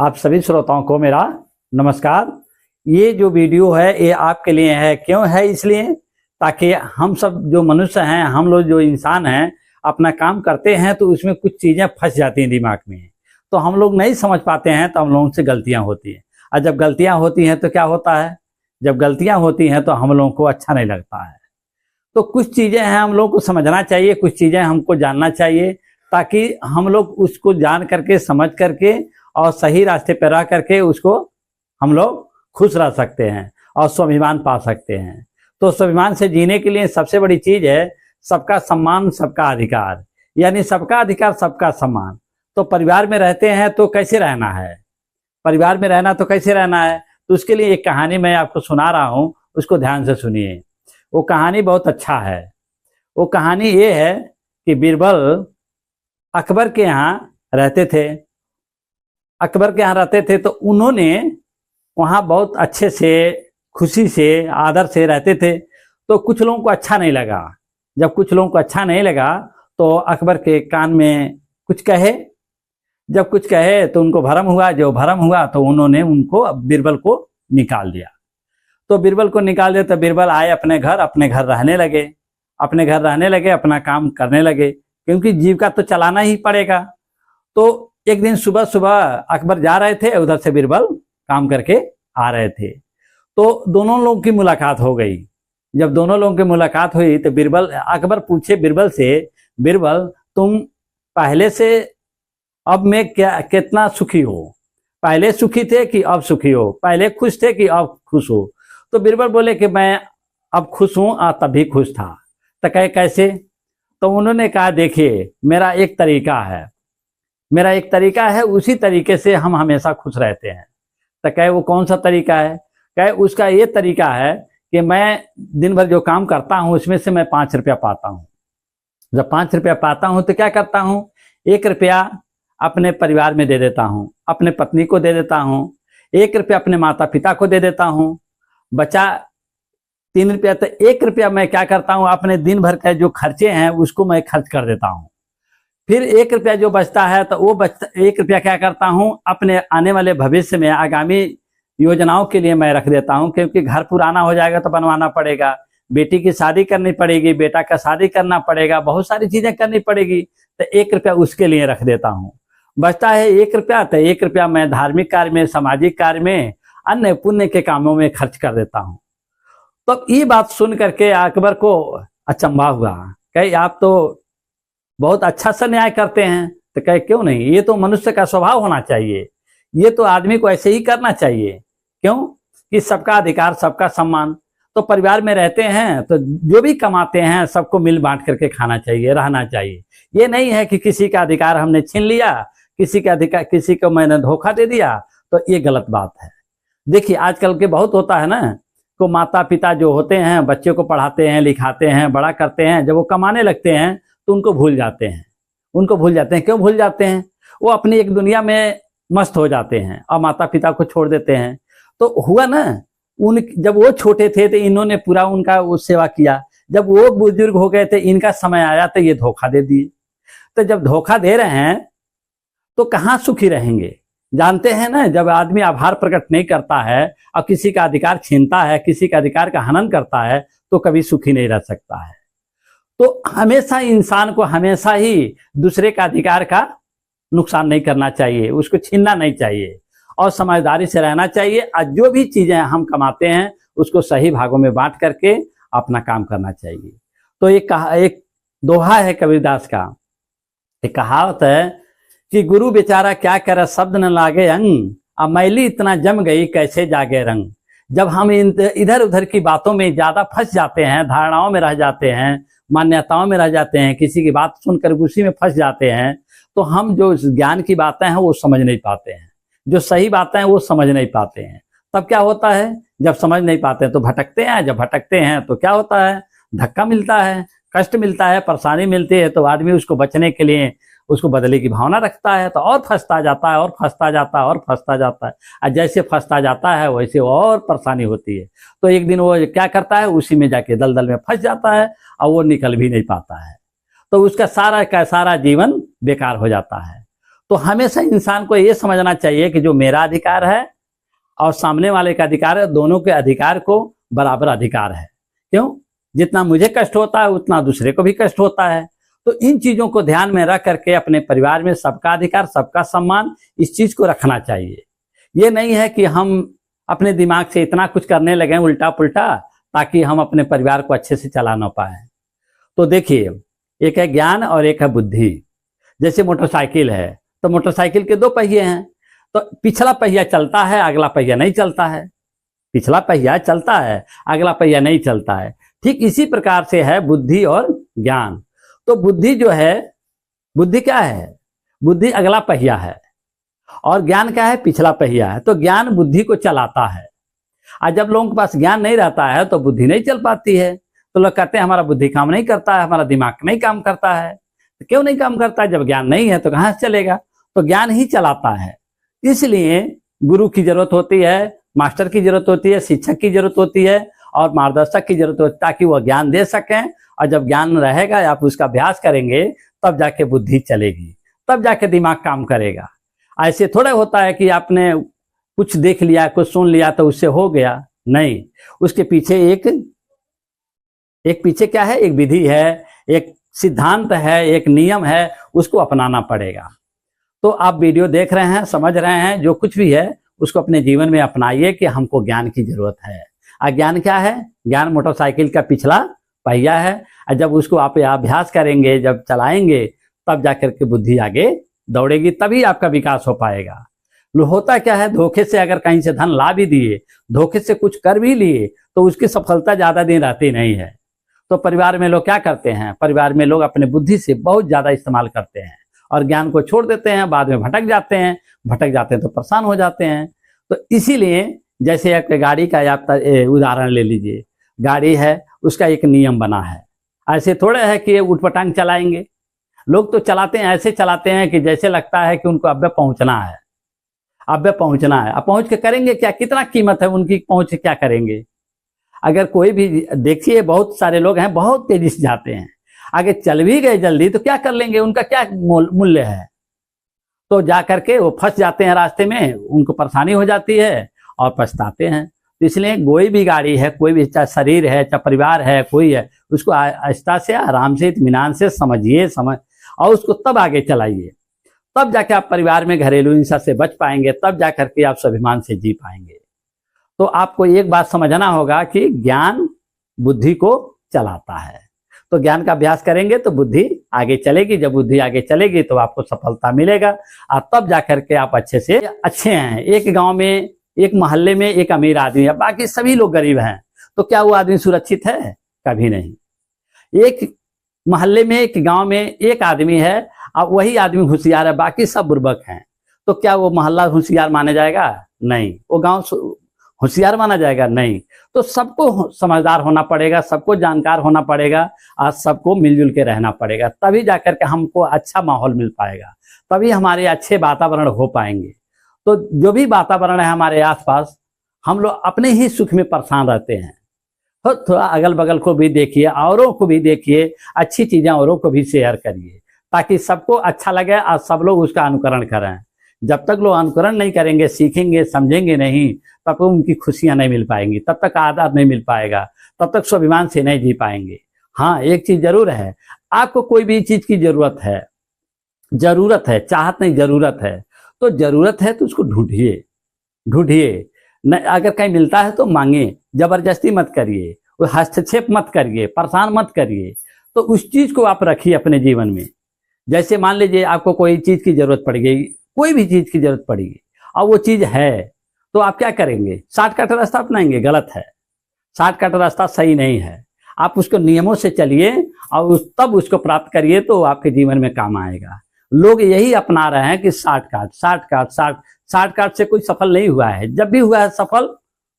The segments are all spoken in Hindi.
आप सभी श्रोताओं को मेरा नमस्कार। ये जो वीडियो है ये आपके लिए है। क्यों है? इसलिए ताकि हम सब जो मनुष्य हैं, हम लोग जो इंसान हैं, अपना काम करते हैं तो उसमें कुछ चीज़ें फंस जाती हैं दिमाग में, तो हम लोग नहीं समझ पाते हैं, तो हम लोगों से गलतियां होती हैं। और जब गलतियां होती हैं तो क्या होता है? जब गलतियां होती हैं तो हम लोगों को अच्छा नहीं लगता है। तो कुछ चीज़ें हैं हम लोग को समझना चाहिए, कुछ चीज़ें हमको जानना चाहिए, ताकि हम लोग उसको जान करके, समझ करके और सही रास्ते पर रह करके उसको हम लोग खुश रह सकते हैं और स्वाभिमान पा सकते हैं। तो स्वाभिमान से जीने के लिए सबसे बड़ी चीज है सबका सम्मान, सबका अधिकार, यानी सबका अधिकार, सबका सम्मान। तो परिवार में रहते हैं तो कैसे रहना है? परिवार में रहना तो कैसे रहना है? तो उसके लिए एक कहानी मैं आपको सुना रहा हूँ, उसको ध्यान से सुनिए। वो कहानी बहुत अच्छा है। वो कहानी ये है कि बीरबल अकबर के यहाँ रहते थे। अकबर के यहाँ रहते थे तो उन्होंने वहाँ बहुत अच्छे से, खुशी से, आदर से रहते थे। तो कुछ लोगों को अच्छा नहीं लगा। जब कुछ लोगों को अच्छा नहीं लगा तो अकबर के कान में कुछ कहे। जब कुछ कहे तो उनको भरम हुआ। जो भरम हुआ तो उन्होंने उनको, बीरबल को निकाल दिया। तो बीरबल को निकाल दिया तो बीरबल आए अपने घर रहने लगे। अपने घर रहने लगे, अपना काम करने लगे, क्योंकि जीविका तो चलाना ही पड़ेगा। तो एक दिन सुबह सुबह अकबर जा रहे थे, उधर से बीरबल काम करके आ रहे थे। तो दोनों लोगों की मुलाकात हो गई। जब दोनों लोगों की मुलाकात हुई तो अकबर पूछे बीरबल से, बीरबल तुम पहले से अब में क्या कितना सुखी हो? पहले सुखी थे कि अब सुखी हो? पहले खुश थे कि अब खुश हो? तो बीरबल बोले कि मैं अब खुश हूं और तभी खुश था। तो कहे कैसे? तो उन्होंने कहा देखिए, मेरा एक तरीका है, उसी तरीके से हम हमेशा खुश रहते हैं। तो कहे वो कौन सा तरीका है? कहे उसका ये तरीका है कि मैं दिन भर जो काम करता हूँ उसमें से मैं 5 रुपया पाता हूँ। जब 5 रुपया पाता हूँ तो क्या करता हूँ, 1 रुपया अपने परिवार में दे देता हूँ, अपने पत्नी को दे देता हूँ, 1 रुपया अपने माता पिता को दे देता हूँ, बचा 3 रुपया। तो 1 रुपया मैं क्या करता हूँ, अपने दिन भर के जो खर्चे हैं उसको मैं खर्च कर देता हूँ। फिर 1 रुपया जो बचता है तो वो 1 रुपया क्या करता हूँ, अपने आने वाले भविष्य में आगामी योजनाओं के लिए मैं रख देता हूँ, क्योंकि घर पुराना हो जाएगा तो बनवाना पड़ेगा, बेटी की शादी करनी पड़ेगी, बेटा का शादी करना पड़ेगा, बहुत सारी चीजें करनी पड़ेगी। तो 1 रुपया उसके लिए रख देता हूँ। बचता है 1 रुपया, तो 1 रुपया मैं धार्मिक कार्य में, सामाजिक कार्य में, अन्य पुण्य के कामों में खर्च कर देता हूँ। तो ये बात सुन करके अकबर को अचंभा हुआ। कहे आप तो बहुत अच्छा सा न्याय करते हैं। तो कहे क्यों नहीं, ये तो मनुष्य का स्वभाव होना चाहिए, ये तो आदमी को ऐसे ही करना चाहिए। क्यों? कि सबका अधिकार, सबका सम्मान। तो परिवार में रहते हैं तो जो भी कमाते हैं सबको मिल बांट करके खाना चाहिए, रहना चाहिए। ये नहीं है कि किसी का अधिकार हमने छीन लिया, किसी को मैंने धोखा दे दिया, तो ये गलत बात है। देखिए आजकल के बहुत होता है ना, को माता पिता जो होते हैं बच्चे को पढ़ाते हैं, लिखाते हैं, बड़ा करते हैं, जब वो कमाने लगते हैं तो उनको भूल जाते हैं। क्यों भूल जाते हैं? वो अपनी एक दुनिया में मस्त हो जाते हैं और माता पिता को छोड़ देते हैं। तो हुआ ना, जब वो छोटे थे तो इन्होंने पूरा उनका वो सेवा किया, जब वो बुजुर्ग हो गए थे, इनका समय आया तो ये धोखा दे दिए। तो जब धोखा दे रहे हैं तो कहाँ सुखी रहेंगे? जानते हैं ना, जब आदमी आभार प्रकट नहीं करता है और किसी का अधिकार छीनता है, किसी का अधिकार का हनन करता है, तो कभी सुखी नहीं रह सकता है। तो हमेशा इंसान को हमेशा ही दूसरे का अधिकार का नुकसान नहीं करना चाहिए, उसको छीनना नहीं चाहिए और समझदारी से रहना चाहिए। और जो भी चीजें हम कमाते हैं उसको सही भागों में बांट करके अपना काम करना चाहिए। तो एक दोहा है कबीरदास का, एक कहावत है कि गुरु बेचारा क्या करे शब्द न लागे अंग, अब मैली इतना जम गई कैसे जागे रंग। जब हम इधर उधर की बातों में ज्यादा फंस जाते हैं, धारणाओं में रह जाते हैं, मान्यताओं में रह जाते हैं, किसी की बात सुनकर उसी में फंस जाते हैं, तो हम जो ज्ञान की बातें हैं वो समझ नहीं पाते हैं, जो सही बातें हैं वो समझ नहीं पाते हैं। तब क्या होता है, जब समझ नहीं पाते हैं तो भटकते हैं। जब भटकते हैं तो क्या होता है, धक्का मिलता है, कष्ट मिलता है, परेशानी मिलती है। तो आदमी उसको बचने के लिए उसको बदले की भावना रखता है, तो और फंसता जाता है और फंसता जाता है और फंसता जाता है। और जैसे फंसता जाता है वैसे और परेशानी होती है। तो एक दिन वो क्या करता है, उसी में जाके दलदल में फंस जाता है और वो निकल भी नहीं पाता है। तो उसका सारा का सारा जीवन बेकार हो जाता है। तो हमेशा इंसान को ये समझना चाहिए कि जो मेरा अधिकार है और सामने वाले का अधिकार है, दोनों के अधिकार को बराबर अधिकार है। क्यों? जितना मुझे कष्ट होता है उतना दूसरे को भी कष्ट होता है। तो इन चीजों को ध्यान में रख करके अपने परिवार में सबका अधिकार, सबका सम्मान, इस चीज को रखना चाहिए। ये नहीं है कि हम अपने दिमाग से इतना कुछ करने लगे उल्टा पुल्टा ताकि हम अपने परिवार को अच्छे से चला ना पाए। तो देखिए, एक है ज्ञान और एक है बुद्धि। जैसे मोटरसाइकिल है तो मोटरसाइकिल के 2 पहिए हैं, तो पिछला पहिया चलता है, अगला पहिया नहीं चलता है। पिछला पहिया चलता है, अगला पहिया नहीं चलता है। ठीक इसी प्रकार से है बुद्धि और ज्ञान। तो बुद्धि जो है, बुद्धि क्या है? बुद्धि अगला पहिया है और ज्ञान क्या है? पिछला पहिया है। तो ज्ञान बुद्धि को चलाता है। और जब लोगों के पास ज्ञान नहीं रहता है तो बुद्धि नहीं चल पाती है। तो लोग कहते हैं हमारा बुद्धि काम नहीं करता है, हमारा दिमाग नहीं काम करता है। तो क्यों नहीं काम करता है? जब ज्ञान नहीं है तो कहाँ से चलेगा? तो ज्ञान ही चलाता है। इसलिए गुरु की जरूरत होती है, मास्टर की जरूरत होती है, शिक्षक की जरूरत होती है और मार्गदर्शक की जरूरत होती है, ताकि वह ज्ञान दे सकें। और जब ज्ञान रहेगा, आप उसका अभ्यास करेंगे, तब जाके बुद्धि चलेगी, तब जाके दिमाग काम करेगा। ऐसे थोड़ा होता है कि आपने कुछ देख लिया, कुछ सुन लिया तो उससे हो गया। नहीं, उसके पीछे एक पीछे क्या है? एक विधि है, एक सिद्धांत है, एक नियम है, उसको अपनाना पड़ेगा। तो आप वीडियो देख रहे हैं, समझ रहे हैं, जो कुछ भी है उसको अपने जीवन में अपनाइए कि हमको ज्ञान की जरूरत है। ज्ञान क्या है? ज्ञान मोटरसाइकिल का पिछला पहिया है। और जब उसको आप अभ्यास करेंगे, जब चलाएंगे, तब जाकर के बुद्धि आगे दौड़ेगी, तभी आपका विकास हो पाएगा। होता क्या है, धोखे से अगर कहीं से धन ला भी दिए, धोखे से कुछ कर भी लिए, तो उसकी सफलता ज्यादा दिन रहती नहीं है। तो परिवार में लोग क्या करते हैं? परिवार में लोग अपने बुद्धि से बहुत ज्यादा इस्तेमाल करते हैं और ज्ञान को छोड़ देते हैं। बाद में भटक जाते हैं तो परेशान हो जाते हैं। तो इसीलिए जैसे एक गाड़ी का आप उदाहरण ले लीजिए। गाड़ी है, उसका एक नियम बना है। ऐसे थोड़े है कि उठपटांग चलाएंगे। लोग तो चलाते हैं, ऐसे चलाते हैं कि जैसे लगता है कि उनको अब पहुंचना है, अब पहुंचना है। अब पहुंच के करेंगे क्या? कितना कीमत है उनकी पहुंच, क्या करेंगे? अगर कोई भी देखिए, बहुत सारे लोग हैं बहुत तेजी से जाते हैं, आगे चल भी गए जल्दी तो क्या कर लेंगे? उनका क्या मूल्य है? तो जा करके वो फंस जाते हैं रास्ते में, उनको परेशानी हो जाती है और पछताते हैं। तो इसलिए कोई भी गाड़ी है, कोई भी, चाहे शरीर है, चाहे परिवार है, कोई है, उसको आहिस्ता से, आराम से, इत्मीनान से समझिए और उसको तब आगे चलाइए। तब जाके आप परिवार में घरेलू हिंसा से बच पाएंगे, तब जाकर के आप स्वाभिमान से जी पाएंगे। तो आपको एक बात समझना होगा कि ज्ञान बुद्धि को चलाता है। तो ज्ञान का अभ्यास करेंगे तो बुद्धि आगे चलेगी। जब बुद्धि आगे चलेगी तो आपको सफलता मिलेगा और तब जाकर के आप अच्छे हैं। एक गांव में, एक मोहल्ले में एक अमीर आदमी है, बाकी सभी लोग गरीब हैं, तो क्या वो आदमी सुरक्षित है? कभी नहीं। एक मोहल्ले में, एक गांव में एक आदमी है, अब वही आदमी होशियार है, बाकी सब बुर्बक हैं, तो क्या वो मोहल्ला होशियार माना जाएगा? नहीं। वो गांव होशियार माना जाएगा? नहीं। तो सबको समझदार होना पड़ेगा, सबको जानकार होना पड़ेगा और सबको मिलजुल के रहना पड़ेगा, तभी जाकर के हमको अच्छा माहौल मिल पाएगा, तभी हमारे अच्छे वातावरण हो पाएंगे। तो जो भी वातावरण है हमारे आसपास, हम लोग अपने ही सुख में परेशान रहते हैं। तो थोड़ा अगल बगल को भी देखिए, औरों को भी देखिए, अच्छी चीजें औरों को भी शेयर करिए, ताकि सबको अच्छा लगे और सब लोग उसका अनुकरण करें। जब तक लोग अनुकरण नहीं करेंगे, सीखेंगे, समझेंगे नहीं, तब तक उनकी खुशियां नहीं मिल पाएंगी, तब तक आदर नहीं मिल पाएगा, तब तक स्वाभिमान से नहीं जी पाएंगे। हाँ, एक चीज जरूर है, आपको कोई भी चीज की जरूरत है, चाहत नहीं, जरूरत है, तो जरूरत है तो उसको ढूंढिए। अगर कहीं मिलता है तो मांगे, जबरदस्ती मत करिए, हस्तक्षेप मत करिए, परेशान मत करिए। तो उस चीज को आप रखिए अपने जीवन में। जैसे मान लीजिए आपको कोई चीज की जरूरत पड़ गई, कोई भी चीज की जरूरत पड़ेगी और वो चीज है, तो आप क्या करेंगे? शॉर्टकट रास्ता अपनाएंगे? गलत है। शॉर्टकट रास्ता सही नहीं है। आप उसको नियमों से चलिए और तब उसको प्राप्त करिए, तो आपके जीवन में काम आएगा। लोग यही अपना रहे हैं कि शॉर्टकट से कोई सफल नहीं हुआ है। जब भी हुआ है सफल,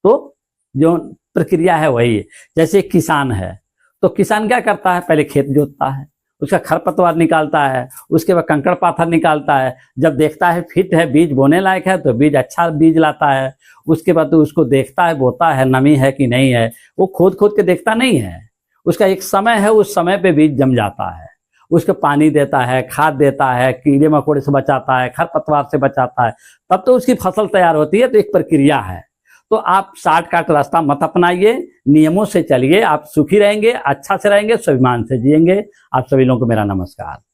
तो जो प्रक्रिया है वही है। जैसे किसान है, तो किसान क्या करता है? पहले खेत जोतता है, उसका खरपतवार निकालता है, उसके बाद कंकड़ पाथर निकालता है। जब देखता है फिट है, बीज बोने लायक है, तो बीज अच्छा बीज लाता है। उसके बाद तो उसको देखता है, बोता है, नमी है कि नहीं है। वो खोद के देखता नहीं है, उसका एक समय है, उस समय पे बीज जम जाता है उसको पानी देता है, खाद देता है, कीड़े मकोड़े से बचाता है, खरपतवार से बचाता है, तब तो उसकी फसल तैयार होती है। तो एक प्रक्रिया है। तो आप शॉर्टकट रास्ता मत अपनाइए, नियमों से चलिए, आप सुखी रहेंगे, अच्छा से रहेंगे, स्वाभिमान से जिएंगे। आप सभी लोगों को मेरा नमस्कार।